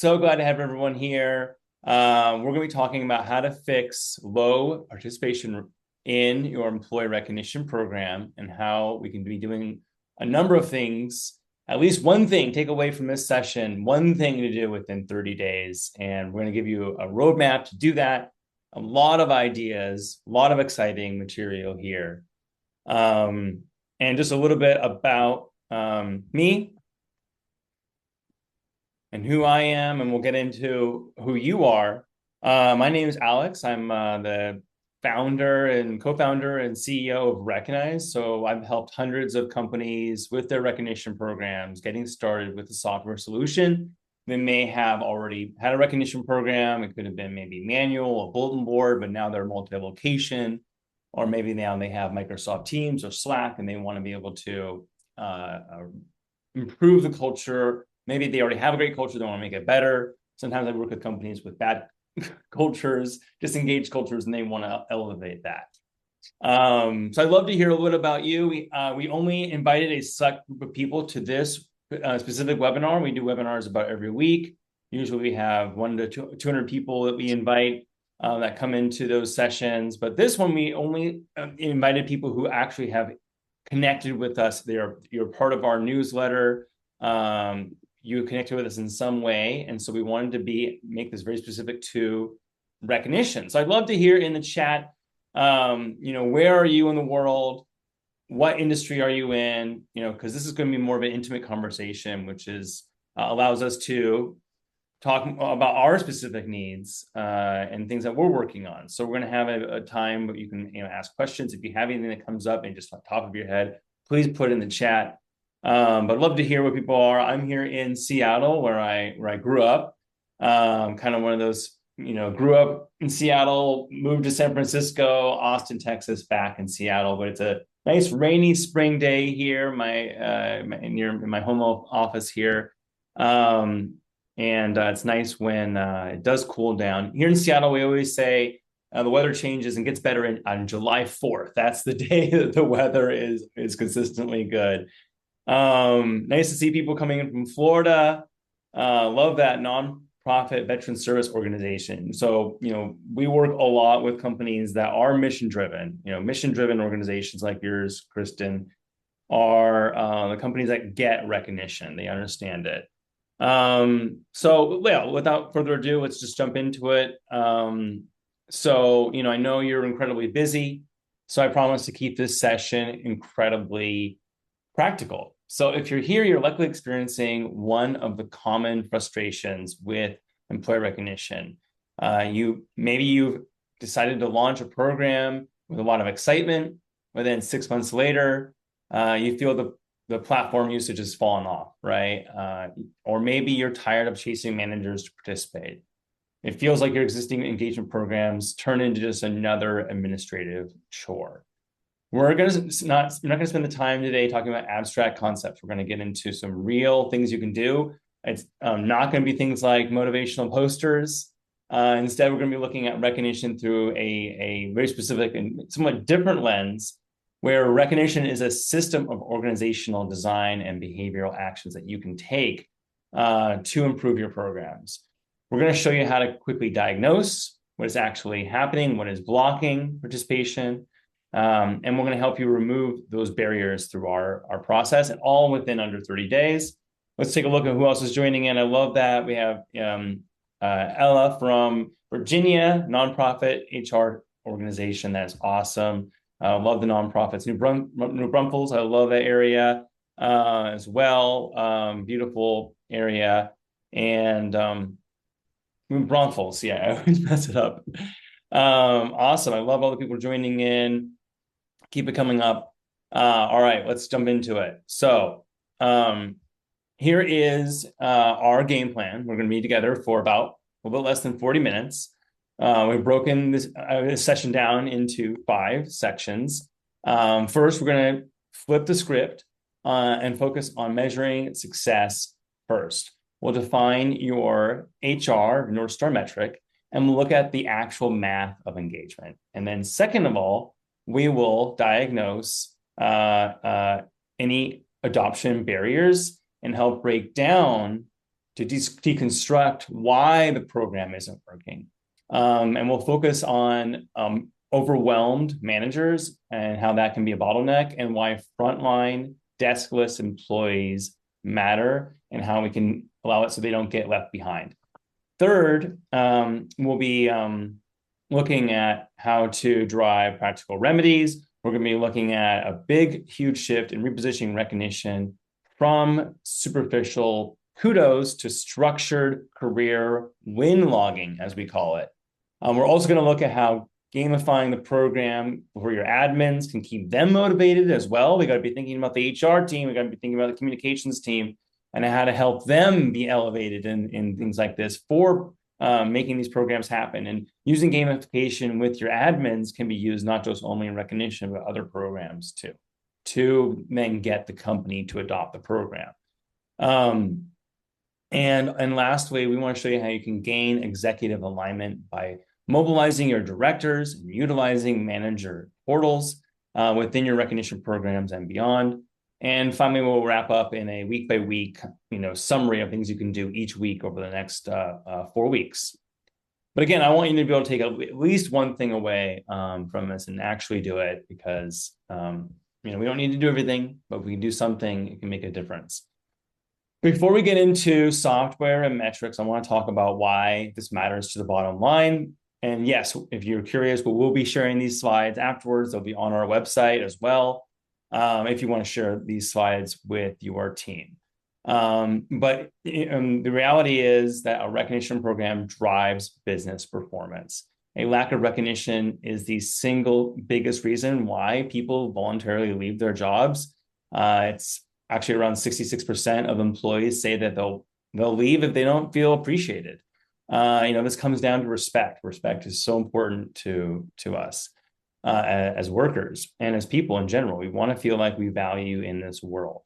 So glad to have everyone here. We're going to be talking about how to fix low participation in your employee recognition program and how we can be doing a number of things. At least one thing, take away from this session, one thing to do within 30 days. And we're going to give you a roadmap to do that. A lot of ideas, a lot of exciting material here. And just a little bit about me and who I am, and we'll get into who you are. My name is Alex. I'm the founder and co-founder and CEO of Recognize. So I've helped hundreds of companies with their recognition programs, getting started with a software solution. They may have already had a recognition program. It could have been maybe manual, a bulletin board, but now they're multi-location, or maybe now they have Microsoft Teams or Slack, and they want to be able to improve the culture. Maybe they already have a great culture, they want to make it better. Sometimes I work with companies with bad cultures, disengaged cultures, and they want to elevate that. So I'd love to hear a little bit about you. We only invited a select group of people to this specific webinar. We do webinars about every week. Usually we have 100 to 200 people that we invite that come into those sessions. But this one, we only invited people who actually have connected with us. You're part of our newsletter. You connected with us in some way. And so we wanted to make this very specific to recognition. So I'd love to hear in the chat, where are you in the world? What industry are you in? Because this is going to be more of an intimate conversation, which allows us to talk about our specific needs and things that we're working on. So we're going to have a time where you can ask questions. If you have anything that comes up and just on top of your head, please put it in the chat. But I'd love to hear what people are. I'm here in Seattle, where I grew up. Kind of one of those, grew up in Seattle, moved to San Francisco, Austin, Texas, back in Seattle. But it's a nice rainy spring day here. In my home office here, and it's nice when it does cool down. Here in Seattle, we always say the weather changes and gets better on July 4th. That's the day that the weather is consistently good. Nice to see people coming in from Florida. Love that nonprofit veteran service organization. So, we work a lot with companies that are mission-driven. Mission-driven organizations like yours, Kristen, are the companies that get recognition. They understand it. Without further ado, let's just jump into it. I know you're incredibly busy, so I promise to keep this session incredibly practical. So if you're here, you're likely experiencing one of the common frustrations with employee recognition. You've decided to launch a program with a lot of excitement, but then 6 months later, you feel the platform usage has fallen off, right? Or maybe you're tired of chasing managers to participate. It feels like your existing engagement programs turn into just another administrative chore. We're not going to spend the time today talking about abstract concepts. We're going to get into some real things you can do. It's not going to be things like motivational posters. Instead, we're going to be looking at recognition through a very specific and somewhat different lens, where recognition is a system of organizational design and behavioral actions that you can take to improve your programs. We're going to show you how to quickly diagnose what is actually happening, what is blocking participation, and we're going to help you remove those barriers through our process, and all within under 30 days. Let's take a look at who else is joining in. I love that. We have Ella from Virginia, nonprofit HR organization. That's awesome. I love the nonprofits. New Braunfels, I love that area as well. Beautiful area. And New Braunfels, yeah, I always mess it up. Awesome. I love all the people joining in. Keep it coming up. All right, let's jump into it. So here is our game plan. We're going to be together for about a little bit less than 40 minutes. We've broken this session down into 5 sections. First, we're going to flip the script and focus on measuring success first. We'll define your HR, North Star metric, and we'll look at the actual math of engagement. And then second of all, we will diagnose any adoption barriers and help break down to deconstruct why the program isn't working. And we'll focus on overwhelmed managers and how that can be a bottleneck, and why frontline deskless employees matter and how we can allow it so they don't get left behind. Third, we'll be looking at how to drive practical remedies. We're going to be looking at a big, huge shift in repositioning recognition from superficial kudos to structured career win logging, as we call it. We're also going to look at how gamifying the program for your admins can keep them motivated as well. We got to be thinking about the HR team. We got to be thinking about the communications team and how to help them be elevated in things like this for making these programs happen. And using gamification with your admins can be used not just only in recognition, but other programs too, to then get the company to adopt the program. And lastly, we want to show you how you can gain executive alignment by mobilizing your directors and utilizing manager portals within your recognition programs and beyond. And finally, we'll wrap up in a week by week, summary of things you can do each week over the next 4 weeks. But again, I want you to be able to take at least one thing away from this and actually do it, because we don't need to do everything, but if we can do something, it can make a difference. Before we get into software and metrics, I want to talk about why this matters to the bottom line. And yes, if you're curious, we'll be sharing these slides afterwards. They'll be on our website as well, if you want to share these slides with your team. But the reality is that a recognition program drives business performance. A lack of recognition is the single biggest reason why people voluntarily leave their jobs. It's actually around 66% of employees say that they'll leave if they don't feel appreciated. This comes down to respect. Respect is so important to us as workers and as people in general. We want to feel like we value in this world.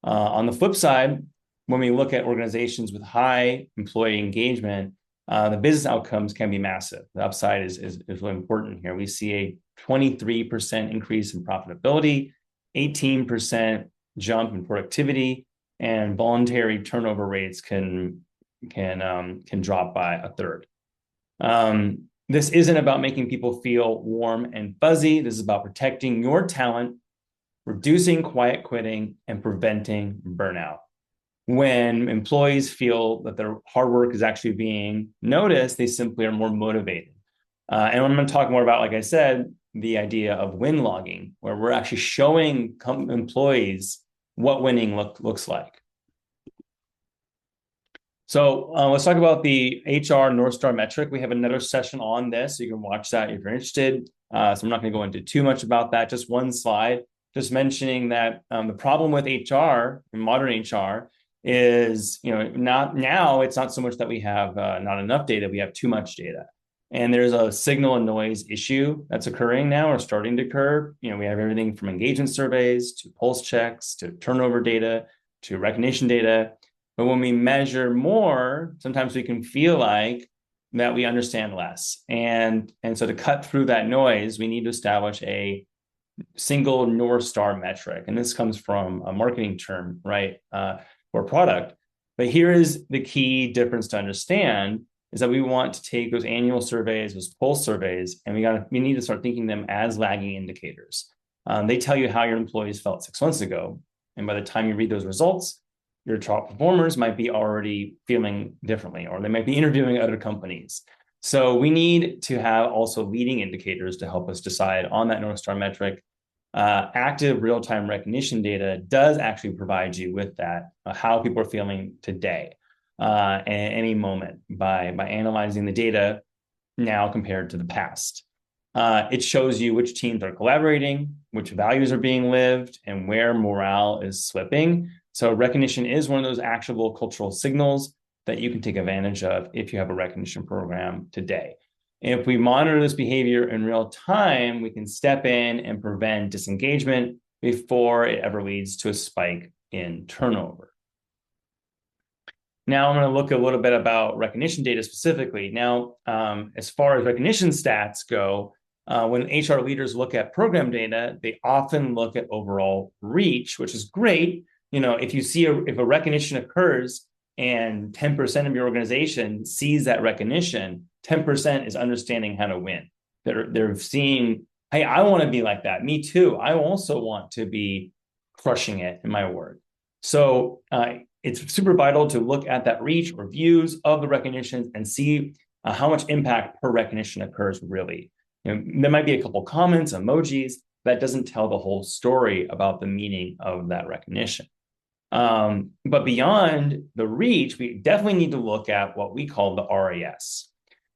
On the flip side, when we look at organizations with high employee engagement, the business outcomes can be massive. The upside is really important here. We see a 23% increase in profitability, 18% jump in productivity, and voluntary turnover rates can drop by a third. This isn't about making people feel warm and fuzzy. This is about protecting your talent, reducing quiet quitting, and preventing burnout. When employees feel that their hard work is actually being noticed, they simply are more motivated. And I'm going to talk more about, like I said, the idea of win logging, where we're actually showing employees what winning looks like. So let's talk about the HR North Star metric. We have another session on this, so you can watch that if you're interested. So I'm not going to go into too much about that. Just one slide, just mentioning that the problem with HR, modern HR, is not now. It's not so much that we have not enough data; we have too much data, and there's a signal and noise issue that's occurring now or starting to occur. We have everything from engagement surveys to pulse checks to turnover data to recognition data. But when we measure more, sometimes we can feel like that we understand less. And so to cut through that noise, we need to establish a single North Star metric. And this comes from a marketing term, right, for product. But here is the key difference to understand is that we want to take those annual surveys, those pulse surveys, and we need to start thinking them as lagging indicators. They tell you how your employees felt 6 months ago. And by the time you read those results, your top performers might be already feeling differently, or they might be interviewing other companies. So we need to have also leading indicators to help us decide on that North Star metric. Active real-time recognition data does actually provide you with that, how people are feeling today, at any moment by analyzing the data now compared to the past. It shows you which teams are collaborating, which values are being lived, and where morale is slipping. So recognition is one of those actionable cultural signals that you can take advantage of if you have a recognition program today. And if we monitor this behavior in real time, we can step in and prevent disengagement before it ever leads to a spike in turnover. Now I'm going to look a little bit about recognition data specifically. Now, as far as recognition stats go, when HR leaders look at program data, they often look at overall reach, which is great. If you see if a recognition occurs and 10% of your organization sees that recognition, 10% is understanding how to win. They're seeing, hey, I want to be like that. Me too. I also want to be crushing it in my work. So it's super vital to look at that reach or views of the recognitions and see how much impact per recognition occurs really. There might be a couple comments, emojis, that doesn't tell the whole story about the meaning of that recognition. But beyond the reach, we definitely need to look at what we call the RAS.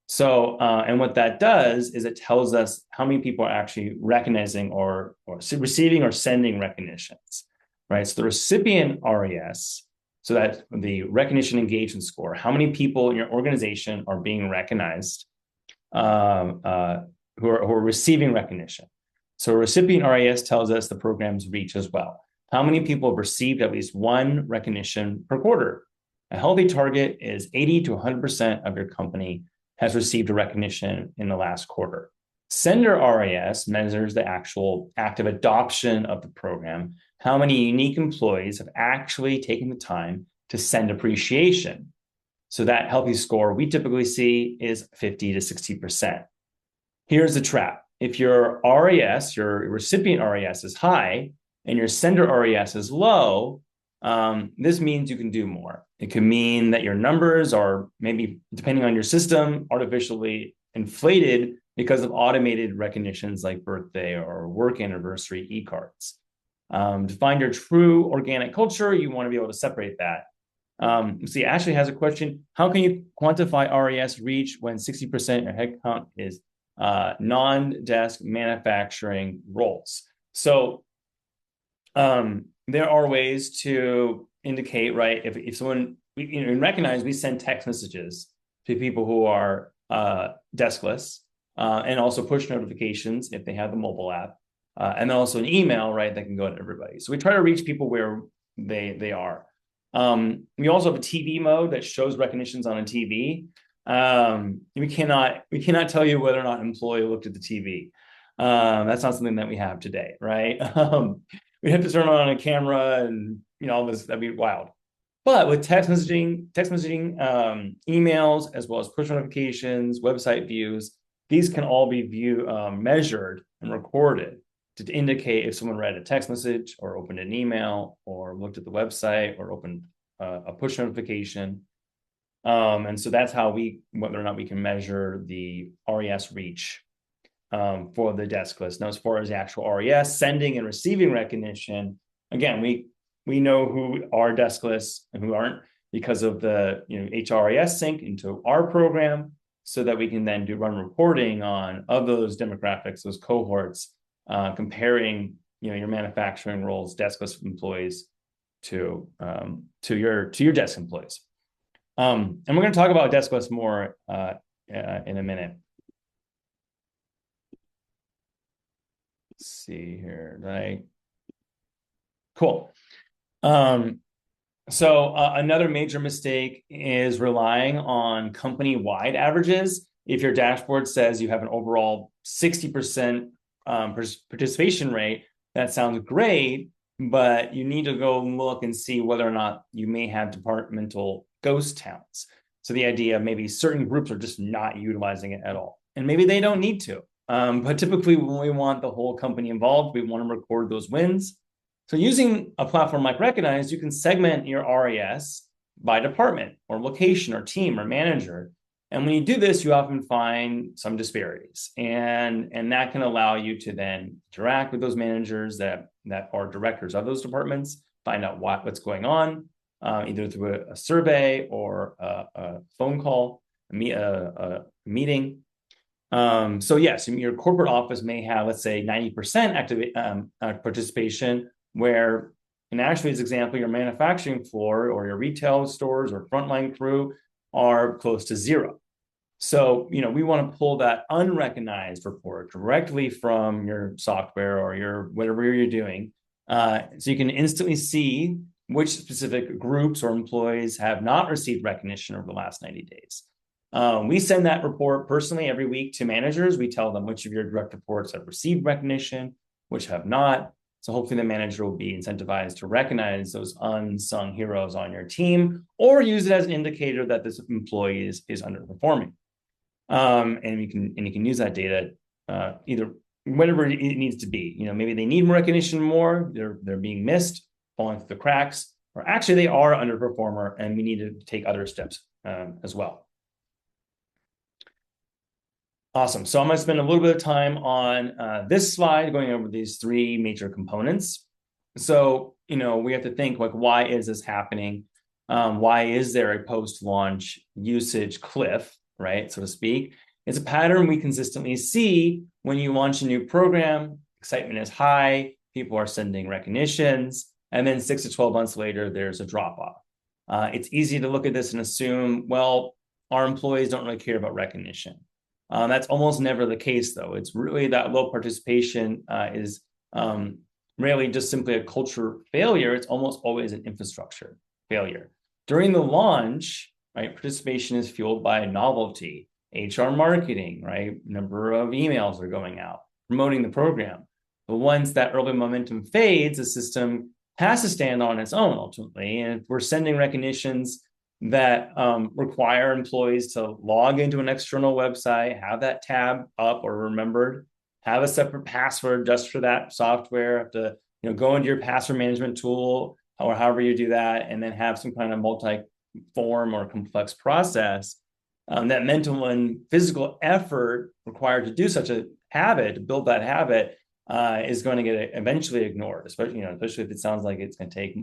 So, and what that does is it tells us how many people are actually recognizing or receiving or sending recognitions, right? So the recipient RAS, so that the recognition engagement score, how many people in your organization are being recognized, who are receiving recognition. So a recipient RAS tells us the program's reach as well. How many people have received at least one recognition per quarter? A healthy target is 80 to 100% of your company has received a recognition in the last quarter. Sender RAS measures the actual active adoption of the program. How many unique employees have actually taken the time to send appreciation? So that healthy score we typically see is 50 to 60%. Here's the trap. If your RAS, your recipient RAS is high and your sender RAS is low, this means you can do more. It could mean that your numbers are maybe, depending on your system, artificially inflated because of automated recognitions like birthday or work anniversary e-cards. To find your true organic culture, you want to be able to separate that. See, Ashley has a question. How can you quantify RAS reach when 60% of your headcount is non-desk manufacturing roles? So there are ways to indicate, right? If someone, recognize, we send text messages to people who are deskless, and also push notifications if they have the mobile app, and then also an email, right, that can go to everybody. So we try to reach people where they are. We also have a TV mode that shows recognitions on a TV. We cannot tell you whether or not an employee looked at the TV. That's not something that we have today, right? We have to turn on a camera and all this. That'd be wild. But with text messaging, emails, as well as push notifications, website views, these can all be measured and recorded to indicate if someone read a text message or opened an email or looked at the website or opened a push notification. And so that's how whether or not we can measure the RAS reach for the deskless. Now, as far as the actual RAS, sending and receiving recognition, again, we know who are deskless and who aren't because of the HRAS sync into our program, so that we can then run reporting of those demographics, those cohorts, comparing your manufacturing roles, deskless employees to your desk employees. And we're going to talk about deskless more in a minute. Let's see here. Cool. So another major mistake is relying on company-wide averages. If your dashboard says you have an overall 60% participation rate, that sounds great, but you need to go look and see whether or not you may have departmental ghost towns. So the idea of maybe certain groups are just not utilizing it at all. And maybe they don't need to. But typically when we want the whole company involved, we want to record those wins. So using a platform like Recognize, you can segment your RAS by department or location or team or manager. And when you do this, you often find some disparities. And that can allow you to then interact with those managers that are directors of those departments, find out what's going on, either through a survey or a phone call, a meeting. So yes, your corporate office may have, let's say, 90% participation, where in Ashley's example, your manufacturing floor or your retail stores or frontline crew are close to zero. So, we want to pull that unrecognized report directly from your software or your whatever you're doing. So you can instantly see which specific groups or employees have not received recognition over the last 90 days. We send that report personally every week to managers. We tell them which of your direct reports have received recognition, which have not. So hopefully the manager will be incentivized to recognize those unsung heroes on your team, or use it as an indicator that this employee is underperforming. And you can use that data either whatever it needs to be. Maybe they need more recognition more, they're being missed, falling through the cracks, or actually they are underperformer and we need to take other steps as well. Awesome. So I'm going to spend a little bit of time on this slide going over these three major components. So, we have to think, like, why is this happening? Why is there a post-launch usage cliff, right, so to speak? It's a pattern we consistently see when you launch a new program. Excitement is high, people are sending recognitions, and then 6 to 12 months later, there's a drop-off. It's easy to look at this and assume, well, our employees don't really care about recognition. That's almost never the case, though. It's really that low participation is rarely just simply a culture failure. It's almost always an infrastructure failure. During the launch, right, participation is fueled by novelty, HR marketing, right? Number of emails are going out, promoting the program. But once that early momentum fades, the system has to stand on its own ultimately. And if we're sending recognitions that require employees to log into an external website, have that tab up or remembered, have a separate password just for that software, have to go into your password management tool or however you do that, and then have some kind of multi-form or complex process. That mental and physical effort required to do such a habit, to build that habit, is going to get eventually ignored, especially if it sounds like it's going to take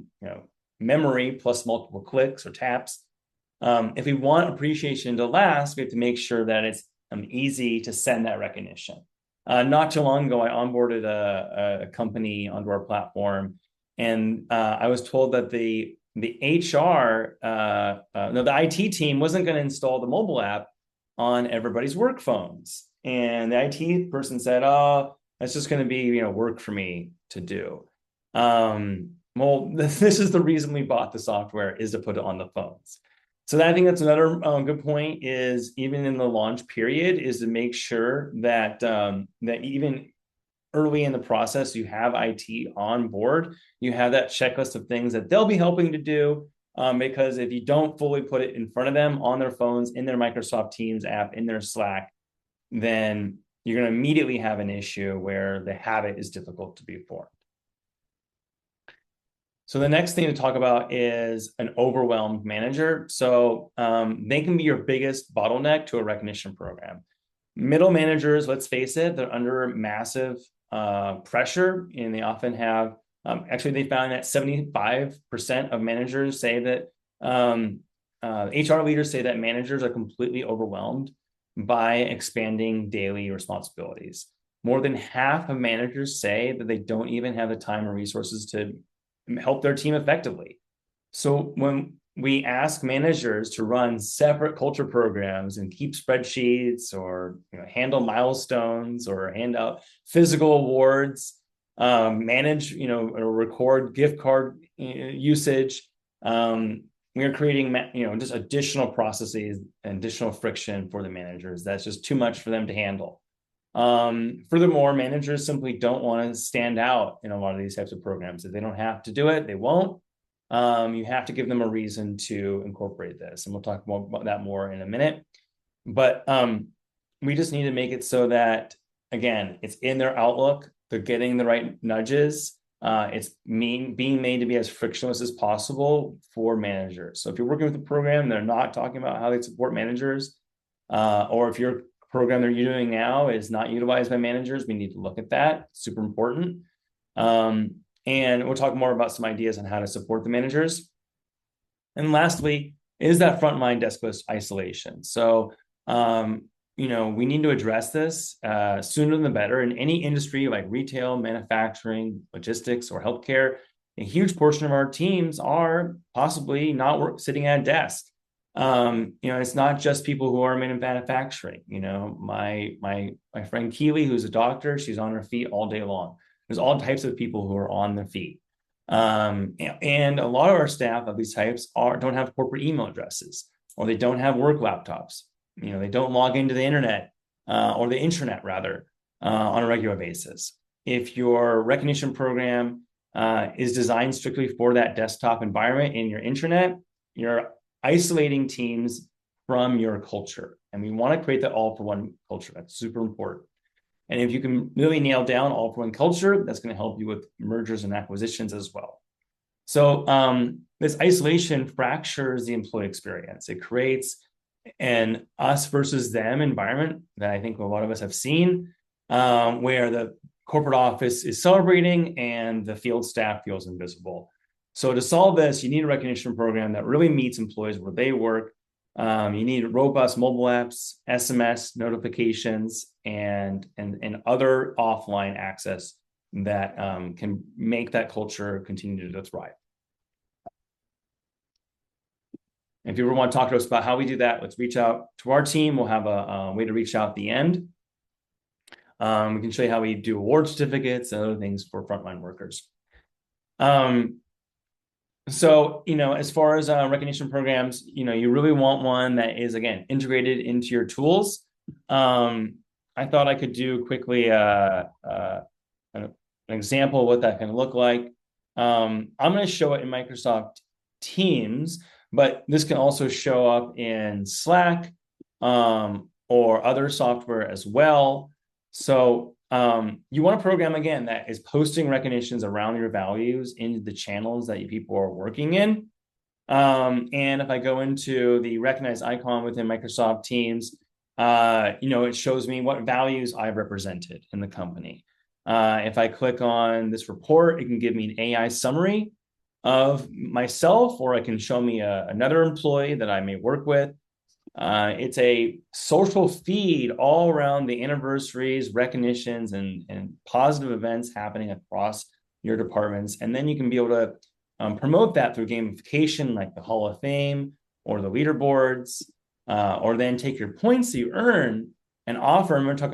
memory plus multiple clicks or taps. If we want appreciation to last, we have to make sure that it's easy to send that recognition. Not too long ago, I onboarded a company onto our platform, and I was told that the IT team wasn't going to install the mobile app on everybody's work phones. And the IT person said, "Oh, that's just going to be work for me to do." Well, this is the reason we bought the software, is to put it on the phones. So I think that's another good point, is even in the launch period, is to make sure that that even early in the process, you have IT on board, you have that checklist of things that they'll be helping to do, because if you don't fully put it in front of them on their phones, in their Microsoft Teams app, in their Slack, then you're going to immediately have an issue where the habit is difficult to be formed. So the next thing to talk about is an overwhelmed manager. So they can be your biggest bottleneck to a recognition program. Middle managers, let's face it, they're under massive pressure, and they often have, actually they found that 75% of managers say that, HR leaders say that managers are completely overwhelmed by expanding daily responsibilities. More than half of managers say that they don't even have the time or resources to help their team effectively. So when we ask managers to run separate culture programs and keep spreadsheets, or handle milestones, or hand out physical awards, manage or record gift card usage, we are creating just additional processes and additional friction for the managers. That's just too much for them to handle. Furthermore, managers simply don't want to stand out in a lot of these types of programs. If they don't have to do it, they won't. You have to give them a reason to incorporate this, and we'll talk more about that more in a minute. But we just need to make it so that, again, it's in their outlook, they're getting the right nudges. It's being made to be as frictionless as possible for managers. So if you're working with a program, they're not talking about how they support managers, or if your program they're doing now is not utilized by managers, we need to look at that. It's super important. And we'll talk more about some ideas on how to support the managers. And lastly, is that frontline deskless isolation. So, we need to address this sooner than better. In any industry like retail, manufacturing, logistics, or healthcare, a huge portion of our teams are possibly not sitting at a desk. It's not just people who are in manufacturing. My friend Keely, who's a doctor, she's on her feet all day long. There's all types of people who are on their feet. And a lot of our staff of these types don't have corporate email addresses, or they don't have work laptops. They don't log into the internet, or the intranet rather, on a regular basis. if your recognition program is designed strictly for that desktop environment in your intranet, you're isolating teams from your culture. And we want to create that all for one culture. That's super important. And if you can really nail down all for one culture, that's going to help you with mergers and acquisitions as well. So this isolation fractures the employee experience. It creates an us versus them environment that I think a lot of us have seen, where the corporate office is celebrating and the field staff feels invisible. So to solve this, you need a recognition program that really meets employees where they work. You need robust mobile apps, SMS notifications, and other offline access that can make that culture continue to thrive. If you ever want to talk to us about how we do that, let's reach out to our team. We'll have a way to reach out at the end. We can show you how we do award certificates and other things for frontline workers. So, as far as recognition programs, you really want one that is, again, integrated into your tools. I thought I could do quickly an example of what that can look like. I'm going to show it in Microsoft Teams, but this can also show up in Slack or other software as well. So you want a program, again, that is posting recognitions around your values into the channels that people are working in. And if I go into the recognize icon within Microsoft Teams, it shows me what values I've represented in the company. If I click on this report, it can give me an AI summary of myself, or it can show me another employee that I may work with. It's a social feed all around the anniversaries, recognitions, and positive events happening across your departments. And then you can be able to promote that through gamification, like the Hall of Fame or the leaderboards, or then take your points that you earn and offer. I'm going to talk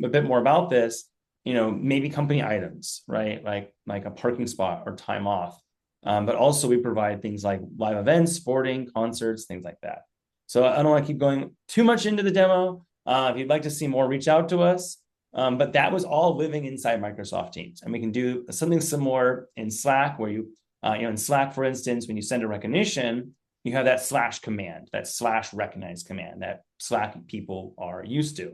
a bit more about this. Maybe company items, right? Like a parking spot or time off. But also we provide things like live events, sporting, concerts, things like that. So I don't want to keep going too much into the demo. If you'd like to see more, reach out to us. But that was all living inside Microsoft Teams. And we can do something similar in Slack, where in Slack, for instance, when you send a recognition, you have that / command, that / recognize command that Slack people are used to,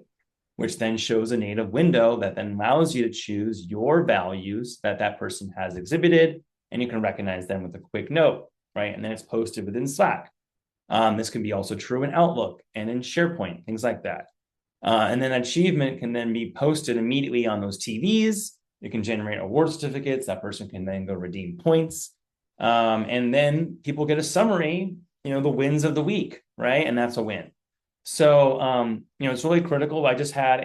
which then shows a native window that then allows you to choose your values that person has exhibited, and you can recognize them with a quick note, right? And then it's posted within Slack. This can be also true in Outlook and in SharePoint, things like that. And then achievement can then be posted immediately on those TVs. It can generate award certificates. That person can then go redeem points. And then people get a summary, the wins of the week, right? And that's a win. So, it's really critical. I just had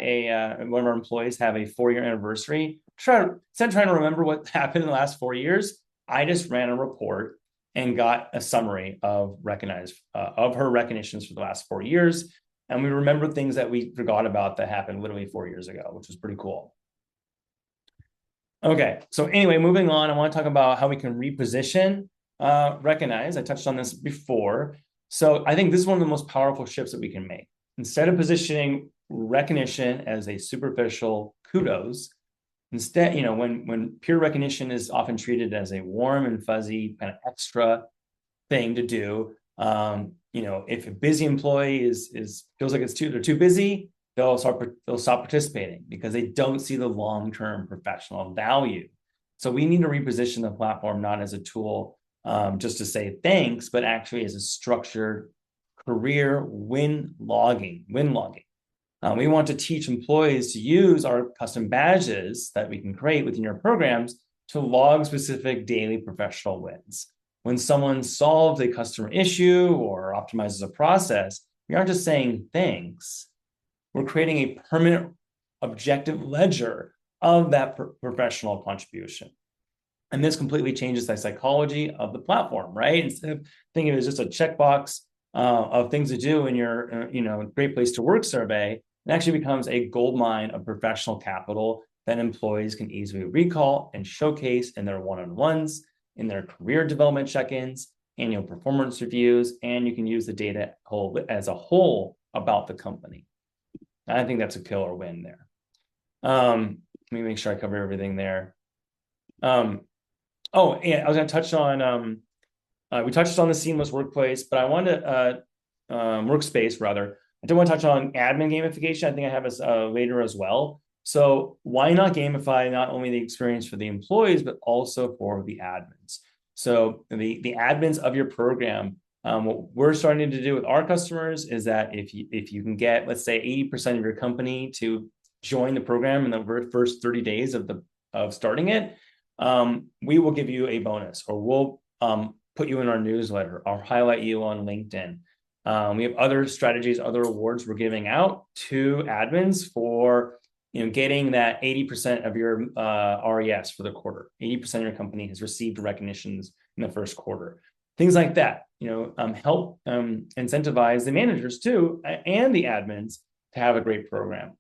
one of our employees have a 4-year anniversary. Instead of trying to remember what happened in the last 4 years, I just ran a report and got a summary of her recognitions for the last 4 years. And we remembered things that we forgot about that happened literally 4 years ago, which was pretty cool. Okay, so anyway, moving on, I want to talk about how we can reposition recognize. I touched on this before. So I think this is one of the most powerful shifts that we can make. Instead of positioning recognition as a superficial kudos, instead, when peer recognition is often treated as a warm and fuzzy kind of extra thing to do, if a busy employee feels like they're too busy, they'll stop participating because they don't see the long-term professional value. So we need to reposition the platform not as a tool just to say thanks, but actually as a structured career win logging. We want to teach employees to use our custom badges that we can create within your programs to log specific daily professional wins. When someone solves a customer issue or optimizes a process, we aren't just saying thanks. We're creating a permanent objective ledger of that professional contribution. And this completely changes the psychology of the platform, right? Instead of thinking of it as just a checkbox of things to do in your great place to work survey, it actually becomes a goldmine of professional capital that employees can easily recall and showcase in their one-on-ones, in their career development check-ins, annual performance reviews, and you can use the data as a whole about the company. I think that's a killer win there. Let me make sure I cover everything there. Oh, yeah, I was going to touch on, we touched on the seamless workplace, but I wanted to, workspace rather. I do want to touch on admin gamification. I think I have this later as well. So why not gamify not only the experience for the employees, but also for the admins? So the admins of your program, what we're starting to do with our customers is that if you can get, let's say, 80% of your company to join the program in the first 30 days of starting it, we will give you a bonus, or we'll put you in our newsletter, or highlight you on LinkedIn. We have other strategies, other awards we're giving out to admins for getting that 80% of your RES for the quarter. 80% of your company has received recognitions in the first quarter. Things like that, help incentivize the managers too, and the admins to have a great program.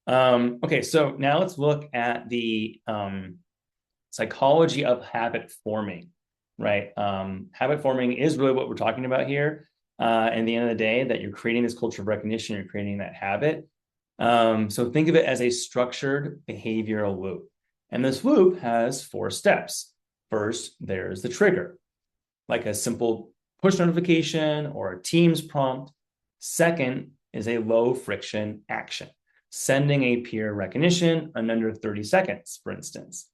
Okay, so now let's look at the psychology of habit forming, right? Habit forming is really what we're talking about here. At the end of the day, that you're creating this culture of recognition, you're creating that habit. So think of it as a structured behavioral loop. And this loop has 4 steps. First, there's the trigger, like a simple push notification or a Teams prompt. Second is a low friction action, sending a peer recognition in under 30 seconds, for instance.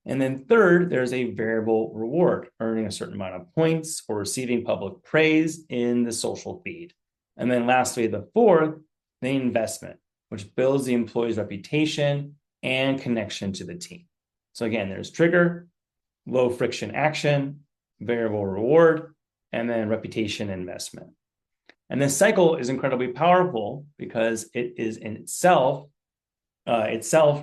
And then third, there's a variable reward, earning a certain amount of points or receiving public praise in the social feed. And then lastly, the fourth, the investment, which builds the employee's reputation and connection to the team. So again, there's trigger, low friction action, variable reward, and then reputation investment. And this cycle is incredibly powerful because it is in itself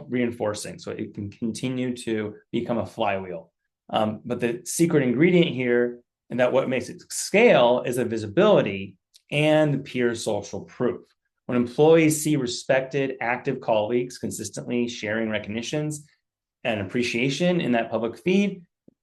reinforcing. So it can continue to become a flywheel. But the secret ingredient here, and that what makes it scale, is the visibility and the peer social proof. When employees see respected, active colleagues consistently sharing recognitions and appreciation in that public feed,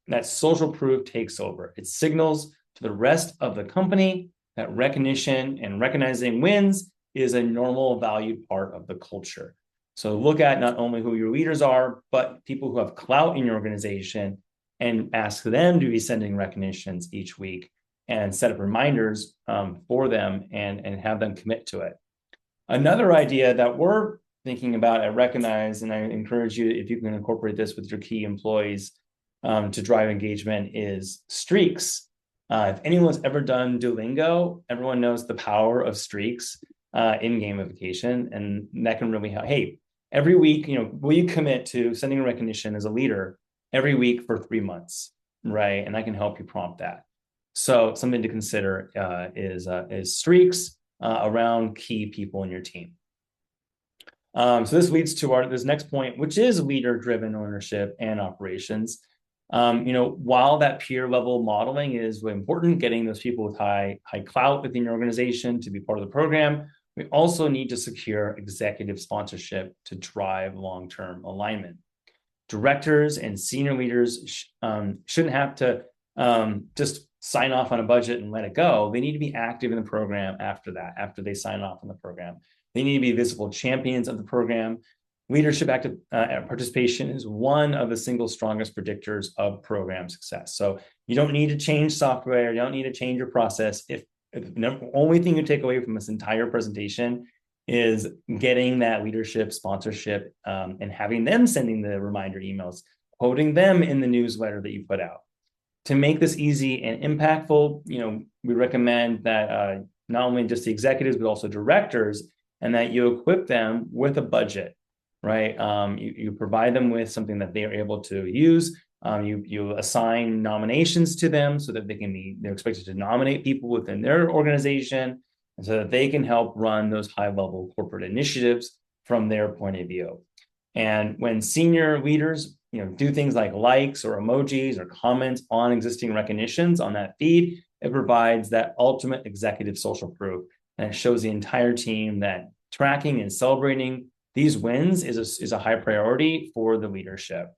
that social proof takes over. It signals to the rest of the company that recognition and recognizing wins is a normal, valued part of the culture. So look at not only who your leaders are, but people who have clout in your organization, and ask them to be sending recognitions each week and set up reminders for them and have them commit to it. Another idea that we're thinking about at Recognize, and I encourage you, if you can incorporate this with your key employees to drive engagement, is streaks. If anyone's ever done Duolingo, everyone knows the power of streaks in gamification, and that can really help. Hey, every week, will you commit to sending a recognition as a leader every week for 3 months, right? And I can help you prompt that. So something to consider is streaks around key people in your team. So this leads to this next point, which is leader-driven ownership and operations. While that peer level modeling is really important, getting those people with high clout within your organization to be part of the program, we also need to secure executive sponsorship to drive long-term alignment. Directors and senior leaders shouldn't have to just sign off on a budget and let it go. They need to be active in the program after that, after they sign off on the program. They need to be visible champions of the program. Leadership active participation is one of the single strongest predictors of program success. So you don't need to change software. You don't need to change your process. If the only thing you take away from this entire presentation is getting that leadership sponsorship and having them sending the reminder emails, quoting them in the newsletter that you put out. To make this easy and impactful, we recommend that not only just the executives, but also directors, and that you equip them with a budget, right? You provide them with something that they are able to use. You assign nominations to them so that they're expected to nominate people within their organization, and so that they can help run those high-level corporate initiatives from their point of view. And when senior leaders, do things like likes or emojis or comments on existing recognitions on that feed, it provides that ultimate executive social proof, and it shows the entire team that tracking and celebrating these wins is a high priority for the leadership.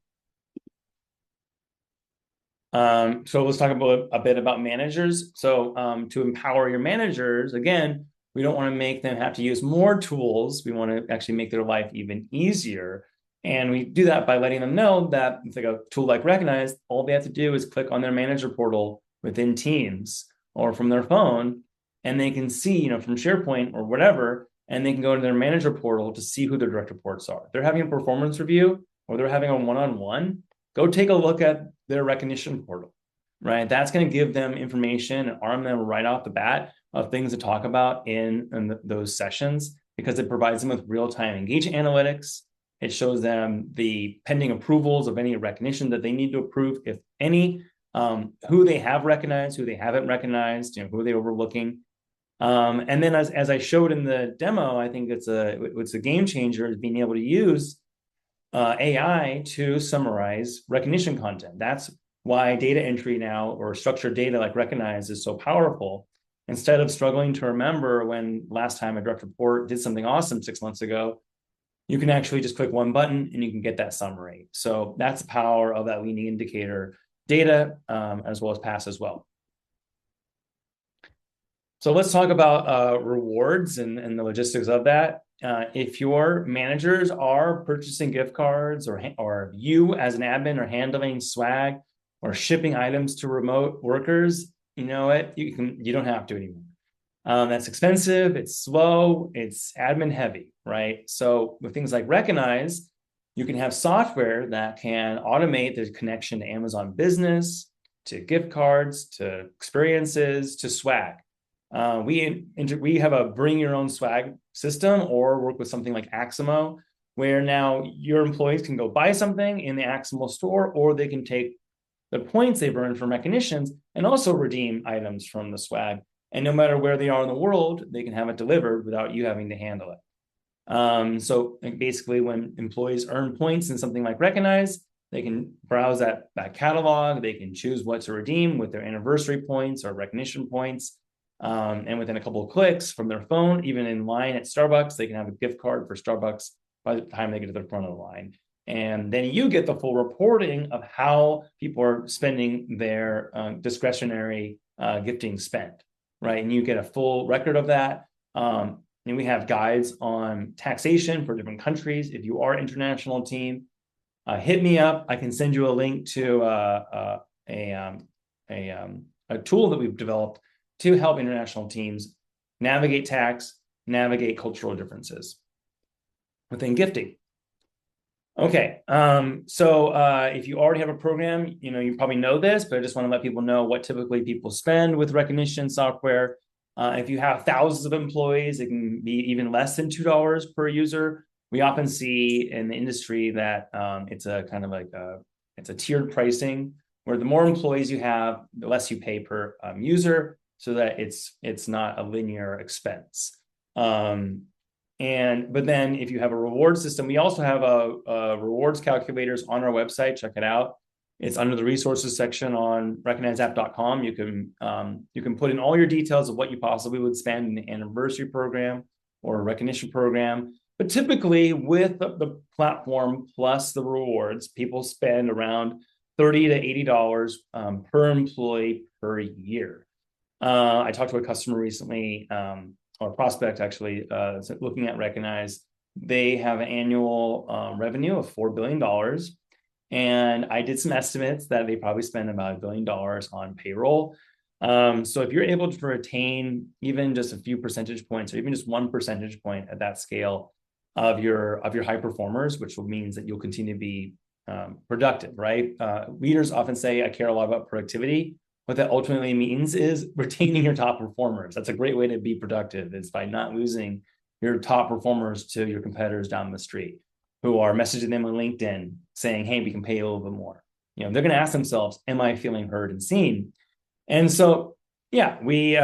So let's talk a bit about managers. So to empower your managers, again, We don't want to make them have to use more tools. We want to actually make their life even easier. And we do that by letting them know that if like a tool like Recognize, all they have to do is click on their manager portal within Teams or from their phone, and they can see, from SharePoint or whatever, and they can go to their manager portal to see who their direct reports are. If they're having a performance review or they're having a one-on-one, go take a look at their recognition portal, right? That's going to give them information and arm them right off the bat of things to talk about in those sessions, because it provides them with real-time engagement analytics. It shows them the pending approvals of any recognition that they need to approve, if any, who they have recognized, who they haven't recognized, who are they overlooking. And then as I showed in the demo, I think it's a game changer, is being able to use AI to summarize recognition content. That's why data entry now, or structured data like Recognize, is so powerful. Instead of struggling to remember when last time a direct report did something awesome 6 months ago, you can actually just click one button and you can get that summary. So that's the power of that leading indicator data, as well as past as well. So let's talk about rewards and the logistics of that. If your managers are purchasing gift cards, or you as an admin are handling swag or shipping items to remote workers, you know what? You don't have to anymore. That's expensive, it's slow, it's admin heavy, right? So with things like Recognize, you can have software that can automate the connection to Amazon Business, to gift cards, to experiences, to swag. We have a bring your own swag system, or work with something like Aximo, where now your employees can go buy something in the Aximo store, or they can take the points they've earned from recognitions and also redeem items from the swag. And no matter where they are in the world, they can have it delivered without you having to handle it. So basically, when employees earn points in something like Recognize, they can browse that catalog, they can choose what to redeem with their anniversary points or recognition points. And within a couple of clicks from their phone, even in line at Starbucks, they can have a gift card for Starbucks by the time they get to the front of the line. And then you get the full reporting of how people are spending their discretionary gifting spend, right? And you get a full record of that. And we have guides on taxation for different countries. If you are an international team, hit me up. I can send you a link to a tool that we've developed to help international teams navigate tax, navigate cultural differences within gifting. Okay, so if you already have a program, you probably know this, but I just want to let people know what typically people spend with recognition software. If you have thousands of employees, it can be even less than $2 per user. We often see in the industry that it's a kind of like it's a tiered pricing, where the more employees you have, the less you pay per user, so that it's not a linear expense. But then if you have a reward system, we also have a rewards calculators on our website. Check it out. It's under the resources section on recognizeapp.com. You can put in all your details of what you possibly would spend in an anniversary program or a recognition program. But typically with the platform plus the rewards, people spend around $30 to $80 per employee per year. I talked to a customer recently, or prospect actually, looking at Recognize. They have an annual revenue of $4 billion. And I did some estimates that they probably spend about $1 billion on payroll. So if you're able to retain even just a few percentage points, or even just 1 percentage point at that scale of your high performers, which means that you'll continue to be productive, right? Leaders often say, I care a lot about productivity. What that ultimately means is retaining your top performers. That's a great way to be productive, is by not losing your top performers to your competitors down the street, who are messaging them on LinkedIn saying, hey, we can pay you a little bit more. They're going to ask themselves, am I feeling heard and seen? And so, yeah, we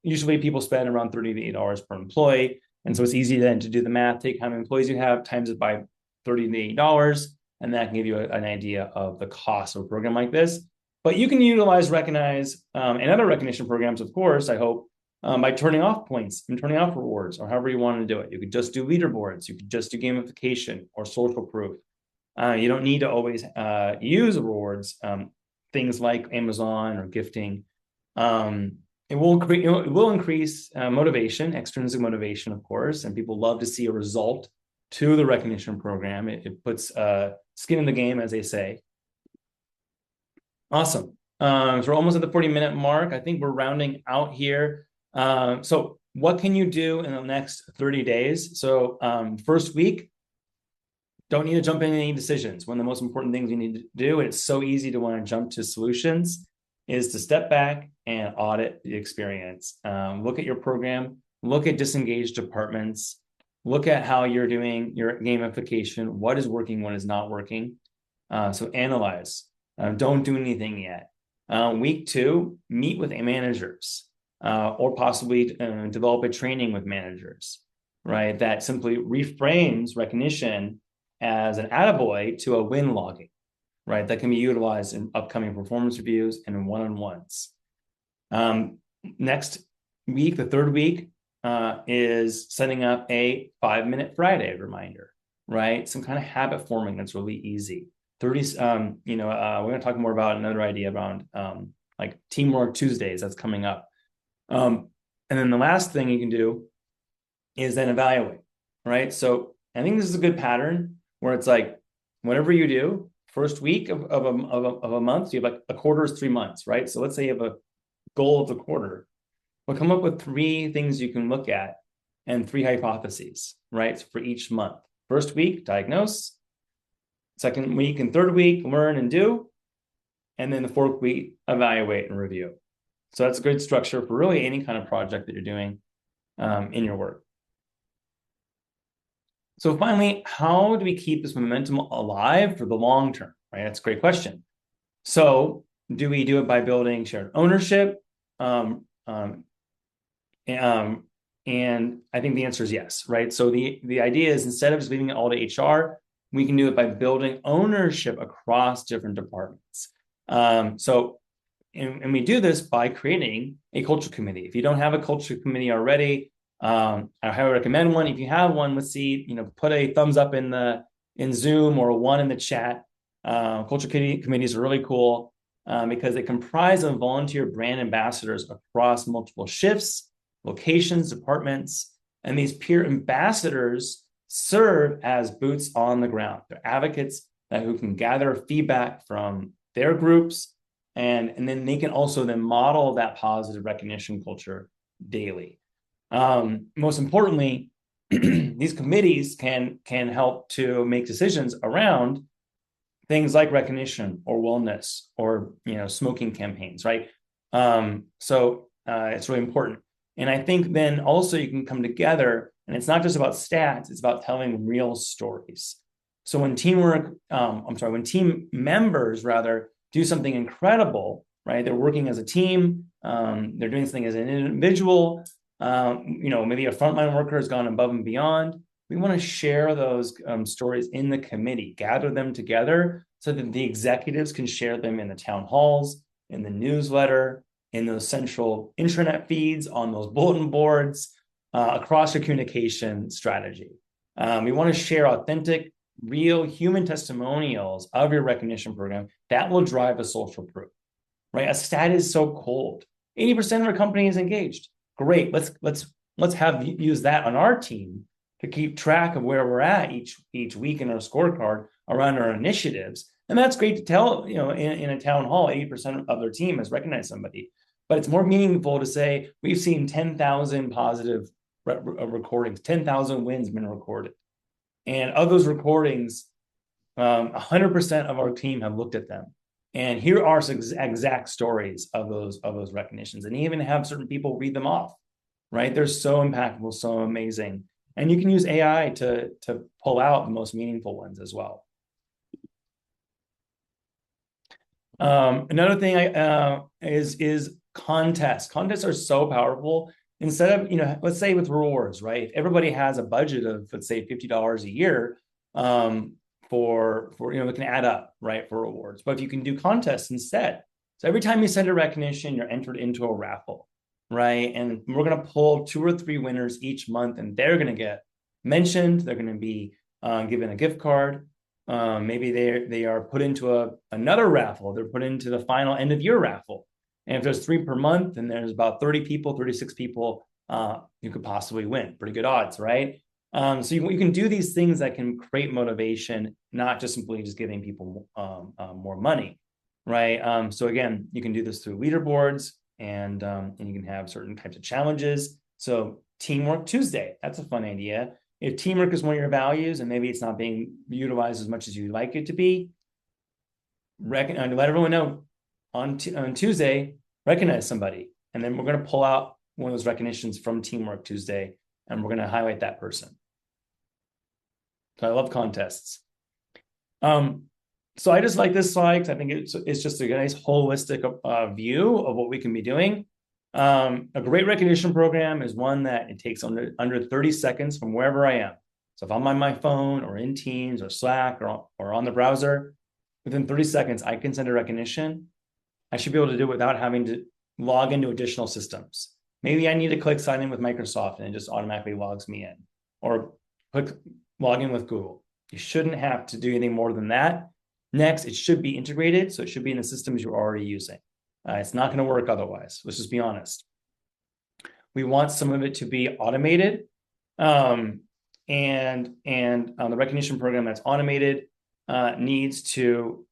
usually people spend around $30 to $80 per employee. And so it's easy then to do the math, take how many employees you have, times it by $30 to $80, and that can give you an idea of the cost of a program like this. But you can utilize Recognize and other recognition programs, of course, I hope, by turning off points and turning off rewards, or however you want to do it. You could just do leaderboards. You could just do gamification or social proof. You don't need to always use rewards, things like Amazon or gifting. And it will increase motivation, extrinsic motivation, of course, and people love to see a result to the recognition program. It puts skin in the game, as they say. Awesome. So we're almost at the 40-minute mark. I think we're rounding out here. So what can you do in the next 30 days? So first week, don't need to jump into any decisions. One of the most important things you need to do, and it's so easy to want to jump to solutions, is to step back and audit the experience. Look at your program, look at disengaged departments, look at how you're doing your gamification, what is working, what is not working. So analyze. Don't do anything yet. Week 2, meet with managers or possibly develop a training with managers, right? That simply reframes recognition as an attaboy to a win logging, right? That can be utilized in upcoming performance reviews and in one-on-ones. Next week, the third week, is setting up a 5-minute Friday reminder, right? Some kind of habit forming that's really easy. 30, we're going to talk more about another idea around like Teamwork Tuesdays that's coming up. And then the last thing you can do is then evaluate, right? So I think this is a good pattern where it's like, whatever you do, first week of a month, you have like a quarter is 3 months, right? So let's say you have a goal of the quarter. We'll come up with 3 things you can look at and 3 hypotheses, right? So for each month. First week, diagnose. Second week and third week, learn and do. And then the fourth week, evaluate and review. So that's a good structure for really any kind of project that you're doing in your work. So finally, how do we keep this momentum alive for the long term, right? That's a great question. So do we do it by building shared ownership? And I think the answer is yes, right? So the idea is, instead of just leaving it all to HR, we can do it by building ownership across different departments. And we do this by creating a culture committee. If you don't have a culture committee already, I highly recommend one. If you have one, let's see, put a thumbs up in Zoom or a 1 in the chat. Culture committees are really cool because they comprise of volunteer brand ambassadors across multiple shifts, locations, departments, and these peer ambassadors serve as boots on the ground. They're advocates who can gather feedback from their groups, and then they can also then model that positive recognition culture daily. Most importantly, these committees can help to make decisions around things like recognition or wellness or smoking campaigns, right? So it's really important. And I think then also you can come together, and it's not just about stats, it's about telling real stories. So when when team members rather do something incredible, right? They're working as a team, they're doing something as an individual, maybe a frontline worker has gone above and beyond. We want to share those stories in the committee, gather them together so that the executives can share them in the town halls, in the newsletter, in those central intranet feeds, on those bulletin boards, across your communication strategy. We want to share authentic, real human testimonials of your recognition program that will drive a social proof, right? A stat is so cold. 80% of our company is engaged. Great. Let's use that on our team to keep track of where we're at each week in our scorecard around our initiatives. And that's great to tell, in a town hall, 80% of their team has recognized somebody. But it's more meaningful to say we've seen 10,000 positive recordings, 10,000 wins been recorded. And of those recordings, 100% of our team have looked at them. And here are some exact stories of those recognitions. And even have certain people read them off, right? They're so impactful, so amazing. And you can use AI to pull out the most meaningful ones as well. Another thing is contests. Contests are so powerful. Instead of, let's say with rewards, right? If everybody has a budget of, let's say, $50 a year, for it can add up, right, for rewards. But if you can do contests instead, so every time you send a recognition, you're entered into a raffle, right? And we're going to pull 2 or 3 winners each month, and they're going to get mentioned. They're going to be given a gift card. Maybe they are put into another raffle. They're put into the final end of year raffle. And if there's 3 per month, and there's about 30 people, 36 people, you could possibly win. Pretty good odds, right? So you can do these things that can create motivation, not just simply just giving people more money, right? So again, you can do this through leaderboards, and you can have certain types of challenges. So Teamwork Tuesday, that's a fun idea. If teamwork is one of your values and maybe it's not being utilized as much as you'd like it to be, let everyone know on Tuesday, recognize somebody. And then we're going to pull out one of those recognitions from Teamwork Tuesday, and we're going to highlight that person. So I love contests. So I just like this slide because I think it's just a nice holistic view of what we can be doing. A great recognition program is one that it takes under 30 seconds from wherever I am. So if I'm on my phone or in Teams or Slack or on the browser, within 30 seconds, I can send a recognition. I should be able to do it without having to log into additional systems. Maybe I need to click sign in with Microsoft and it just automatically logs me in, or click log in with Google. You shouldn't have to do anything more than that. Next, it should be integrated. So it should be in the systems you're already using. It's not going to work otherwise. Let's just be honest. We want some of it to be automated. And the recognition program that's automated needs to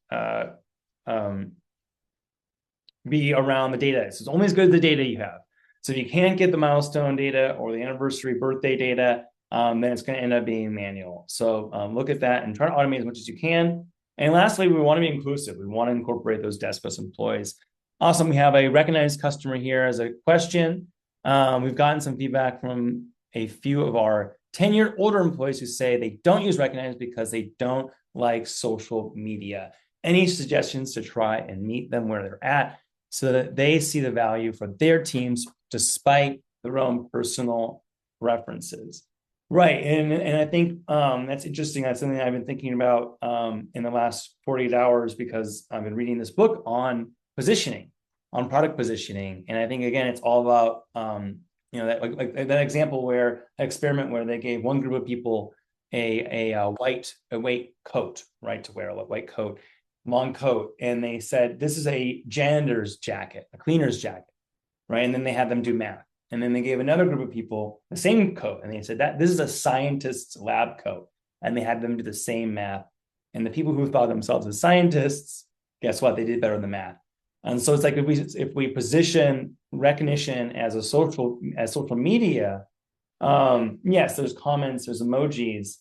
be around the data. So it's only as good as the data you have. So if you can't get the milestone data or the anniversary birthday data, then it's going to end up being manual. So look at that and try to automate as much as you can. And lastly, we want to be inclusive. We want to incorporate those desk plus employees. Awesome. We have a recognized customer here as a question. We've gotten some feedback from a few of our tenured older employees who say they don't use Recognize because they don't like social media. Any suggestions to try and meet them where they're at so that they see the value for their teams despite their own personal preferences? Right. And I think that's interesting. That's something I've been thinking about in the last 48 hours because I've been reading this book on positioning, on product positioning. And I think, again, it's all about, that that example where experiment where they gave one group of people a white coat, right, to wear, a white coat, long coat. And they said, this is a janitor's jacket, a cleaner's jacket, right? And then they had them do math. And then they gave another group of people the same coat. And they said that this is a scientist's lab coat. And they had them do the same math. And the people who thought themselves as scientists, guess what? They did better than math. And so it's like if we position recognition as social media, yes, there's comments, there's emojis,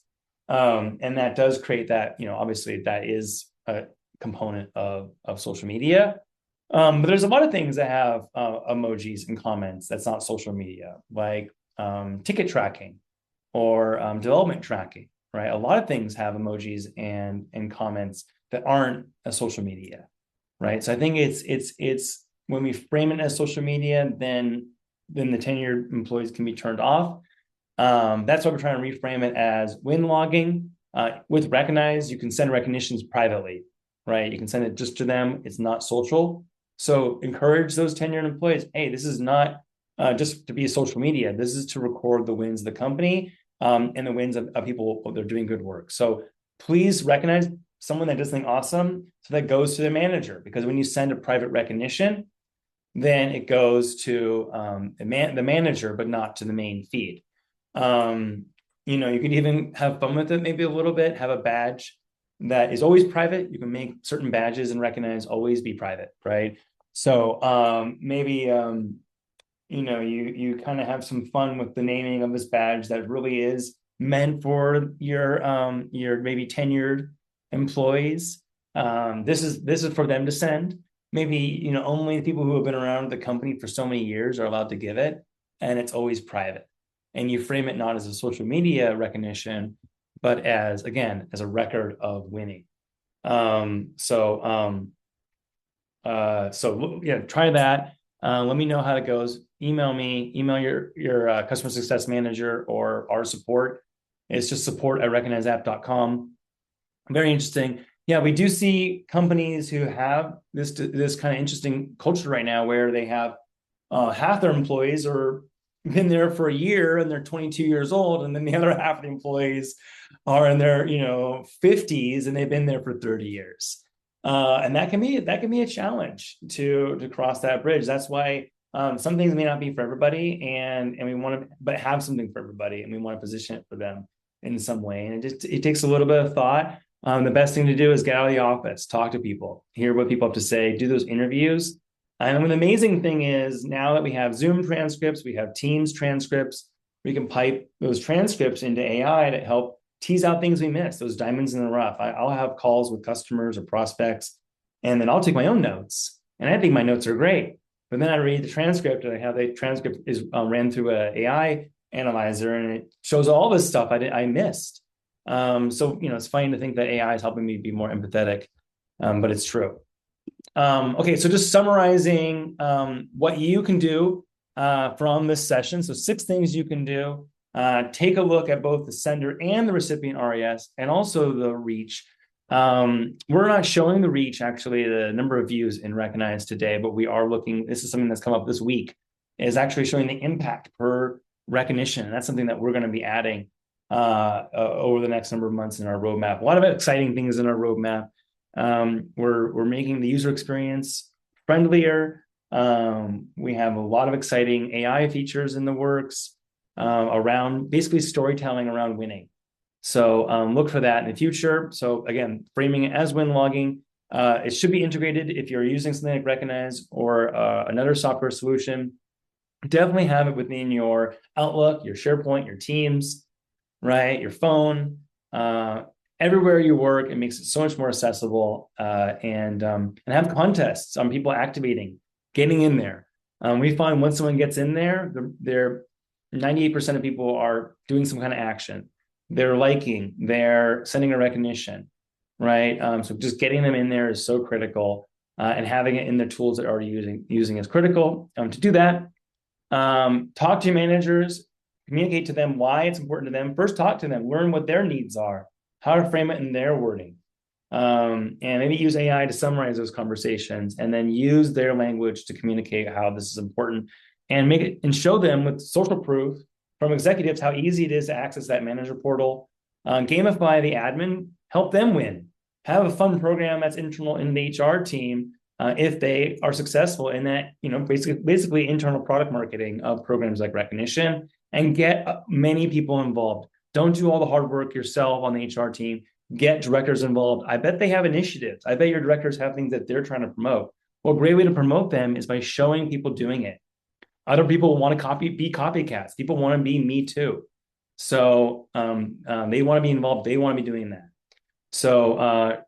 and that does create that, obviously that is a component of social media. But there's a lot of things that have emojis and comments that's not social media, like ticket tracking or development tracking, right? A lot of things have emojis and comments that aren't a social media, right? So I think it's when we frame it as social media, then the tenured employees can be turned off. That's why we're trying to reframe it as win logging. With Recognize, you can send recognitions privately, right? You can send it just to them. It's not social. So encourage those tenured employees. Hey, this is not just to be social media. This is to record the wins of the company and the wins of people that are doing good work. So please recognize someone that does something awesome so that goes to the manager. Because when you send a private recognition, then it goes to the manager, but not to the main feed. You can even have fun with it maybe a little bit, have a badge that is always private. You can make certain badges and Recognize always be private, right? So maybe you kind of have some fun with the naming of this badge that really is meant for your maybe tenured employees. This is for them to send. Maybe only the people who have been around the company for so many years are allowed to give it, and it's always private. And you frame it not as a social media recognition, but as a record of winning. So try that. Let me know how it goes. Email me, email your customer success manager or our support. It's just support@recognizeapp.com. Very interesting. Yeah, we do see companies who have this kind of interesting culture right now where they have half their employees are been there for a year and they're 22 years old, and then the other half of the employees are in their 50s and they've been there for 30 years. And that can be a challenge to cross that bridge. That's why some things may not be for everybody, and we want to, but have something for everybody, and we want to position it for them in some way. And it takes a little bit of thought. The best thing to do is get out of the office, talk to people, hear what people have to say, do those interviews. And the amazing thing is now that we have Zoom transcripts, we have Teams transcripts, we can pipe those transcripts into AI to help tease out things we miss, those diamonds in the rough. I'll have calls with customers or prospects, and then I'll take my own notes. And I think my notes are great. But then I read the transcript, and I have the transcript is ran through an AI analyzer, and it shows all this stuff I missed. So, it's funny to think that AI is helping me be more empathetic, but it's true. Okay, so just summarizing what you can do from this session. So 6 things you can do. Take a look at both the sender and the recipient RES, and also the reach. We're not showing the reach, actually, the number of views in Recognize today, but we are looking, this is something that's come up this week, is actually showing the impact per recognition. And that's something that we're going to be adding over the next number of months in our roadmap. A lot of exciting things in our roadmap. We're making the user experience friendlier. We have a lot of exciting AI features in the works around basically storytelling around winning. So look for that in the future. So again, framing it as win logging. It should be integrated if you're using something like Recognize or another software solution. Definitely have it within your Outlook, your SharePoint, your Teams, right? Your phone, everywhere you work. It makes it so much more accessible, and have contests on people activating, getting in there. We find once someone gets in there, they're 98% of people are doing some kind of action. They're liking, they're sending a recognition, right? So just getting them in there is so critical, and having it in the tools that are already using is critical. To do that, talk to your managers, communicate to them why it's important to them. First, talk to them, learn what their needs are, how to frame it in their wording, and maybe use AI to summarize those conversations, and then use their language to communicate how this is important, and make it and show them with social proof from executives how easy it is to access that manager portal. Gamify the admin, help them win. Have a fun program that's internal in the HR team if they are successful in that, basically internal product marketing of programs like Recognition, and get many people involved. Don't do all the hard work yourself on the HR team. Get directors involved. I bet they have initiatives. I bet your directors have things that they're trying to promote. Well, a great way to promote them is by showing people doing it. Other people want to be copycats. People want to be me too. So they want to be involved. They want to be doing that. So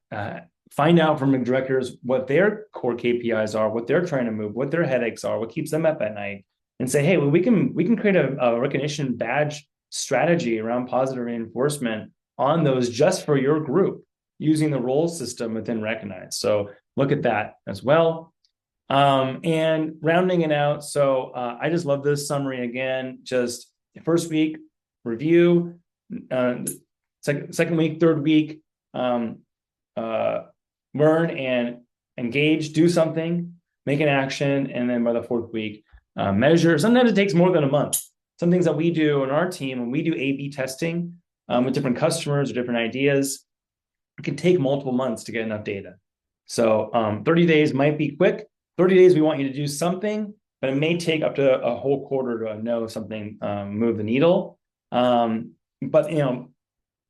find out from the directors what their core KPIs are, what they're trying to move, what their headaches are, what keeps them up at night, and say, hey, well, we can create a recognition badge strategy around positive reinforcement on those just for your group using the role system within Recognize. So look at that as well. And rounding it out. So I just love this summary again. Just first week review, second week, third week, learn and engage, do something, make an action, and then by the fourth week, measure. Sometimes it takes more than a month. Some things that we do on our team, when we do A/B testing with different customers or different ideas, it can take multiple months to get enough data. So 30 days might be quick. 30 days, we want you to do something, but it may take up to a whole quarter to know if something move the needle. But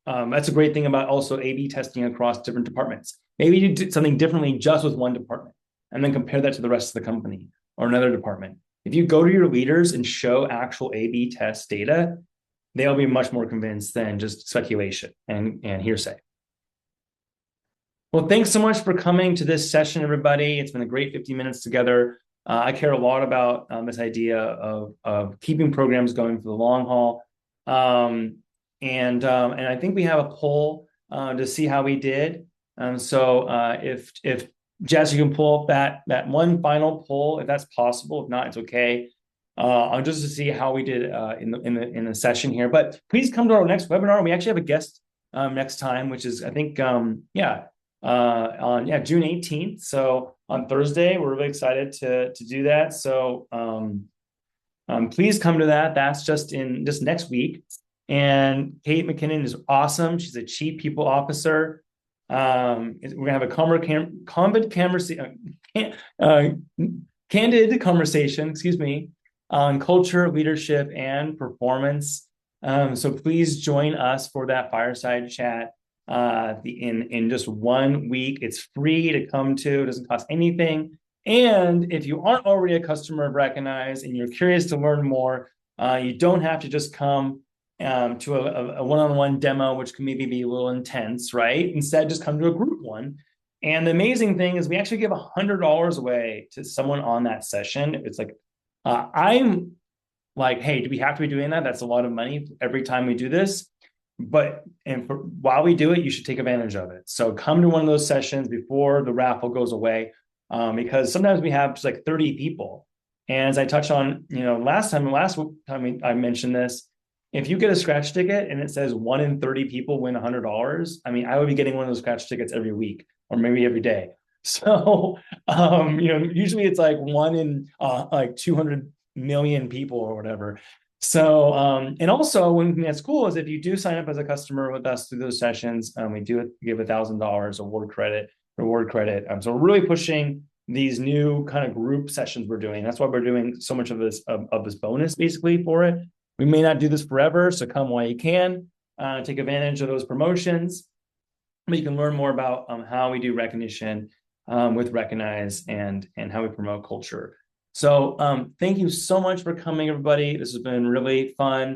that's a great thing about also A/B testing across different departments. Maybe you do something differently just with one department, and then compare that to the rest of the company or another department. If you go to your leaders and show actual A/B test data, they'll be much more convinced than just speculation and hearsay. Well, thanks so much for coming to this session, everybody. It's been a great 50 minutes together. I care a lot about this idea of keeping programs going for the long haul. And I think we have a poll to see how we did. So if Jess, you can pull up that one final poll, if that's possible. If not, it's okay. Just to see how we did in the session here. But please come to our next webinar. We actually have a guest next time, which is, I think, on June 18th. So on Thursday, we're really excited to do that. So please come to that. That's just next week. And Kate McKinnon is awesome. She's a Chief People Officer. We're gonna have a uh, candid conversation, excuse me, on culture, leadership, and performance. So please join us for that fireside chat in just 1 week. It's free to come to, it doesn't cost anything. And if you aren't already a customer of Recognize and you're curious to learn more, you don't have to just come to a one-on-one demo, which can maybe be a little intense, right? Instead, just come to a group one. And the amazing thing is we actually give $100 away to someone on that session. It's like, I'm like, hey, do we have to be doing that? That's a lot of money every time we do this. But while we do it, you should take advantage of it. So come to one of those sessions before the raffle goes away, because sometimes we have just like 30 people. And as I touched on, last time I mentioned this, if you get a scratch ticket and it says 1 in 30 people win $100, I mean, I would be getting one of those scratch tickets every week or maybe every day. So, usually it's like 1 in like 200 million people or whatever. So, and also one thing that's cool is if you do sign up as a customer with us through those sessions, we do give $1,000 reward credit. So we're really pushing these new kind of group sessions we're doing. That's why we're doing so much of this bonus basically for it. We may not do this forever, so come while you can. Take advantage of those promotions. But you can learn more about how we do recognition with Recognize and how we promote culture. So thank you so much for coming, everybody. This has been really fun.